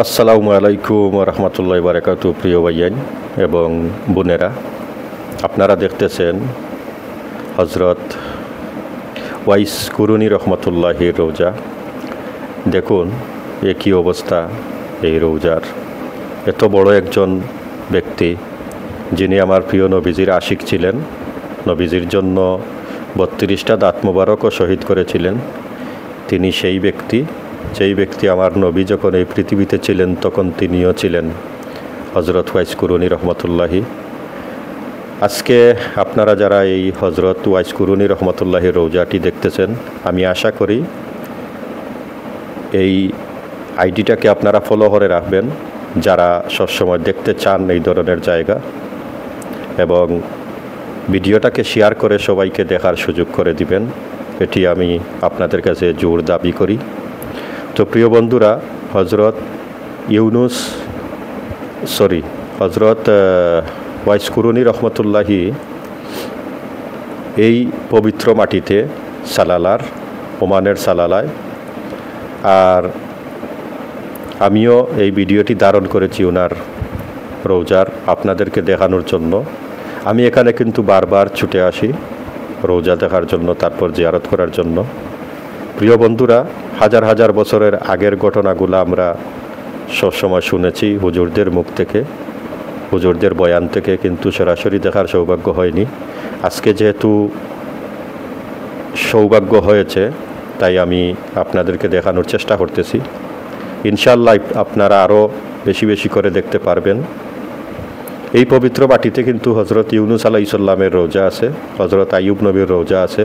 আসসালামু আলাইকুম রহমতুল্লাহ বারাকাতু। প্রিয় ভাইয়ান এবং বোনেরা, আপনারা দেখতেছেন হজরত ওয়াইস কুরুনি রহমতুল্লাহির রোজা। দেখুন একই অবস্থা এই রোজার। এত বড় একজন ব্যক্তি, যিনি আমার প্রিয় নবীজির আশিক ছিলেন, নবীজির জন্য 32টা দাঁত মোবারকও শহীদ করেছিলেন। তিনি সেই ব্যক্তি, যেই ব্যক্তি আমার নবী যখন এই পৃথিবীতে ছিলেন তখন তিনিও ছিলেন হজরত ওয়াইস কুরুনি রহমতুল্লাহি। আজকে আপনারা যারা এই হজরত ওয়াইস কুরুনি রহমতুল্লাহি রোজাটি দেখতেছেন, আমি আশা করি এই আইডিটাকে আপনারা ফলো করে রাখবেন, যারা সবসময় দেখতে চান এই ধরনের জায়গা, এবং ভিডিওটাকে শেয়ার করে সবাইকে দেখার সুযোগ করে দিবেন। এটি আমি আপনাদের কাছে জোর দাবি করি। তো প্রিয় বন্ধুরা, হজরত ওয়াইস কুরুনি রহমতুল্লাহি এই পবিত্র মাটিতে সালালার, ওমানের সালালায়, আর আমিও এই ভিডিওটি ধারণ করেছি ওনার রোজার আপনাদেরকে দেখানোর জন্য। আমি এখানে কিন্তু বারবার ছুটে আসি রোজা দেখার জন্য, তারপর জিয়ারত করার জন্য। প্রিয় বন্ধুরা, হাজার হাজার বছরের আগের ঘটনাগুলো আমরা সবসময় শুনেছি হুজুরদের মুখ থেকে, হুজুরদের বয়ান থেকে, কিন্তু সরাসরি দেখার সৌভাগ্য হয়নি। আজকে যেহেতু সৌভাগ্য হয়েছে, তাই আমি আপনাদেরকে দেখানোর চেষ্টা করতেছি। ইনশাআল্লাহ আপনারা আরও বেশি বেশি করে দেখতে পারবেন। এই পবিত্র মাটিতে কিন্তু হজরত ইউনুস আলাইহিস সালামের রোজা আছে, হজরত আইয়ুব নবীর রোজা আছে,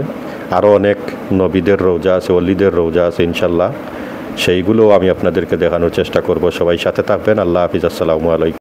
আরও অনেক নবীদের রোজা আছে, ওলিদের রোজা আছে। ইনশাআল্লাহ সেইগুলোও আমি আপনাদেরকে দেখানোর চেষ্টা করব। সবাই সাথে থাকবেন। আল্লাহ হাফিজ। আসসালামু আলাইকুম।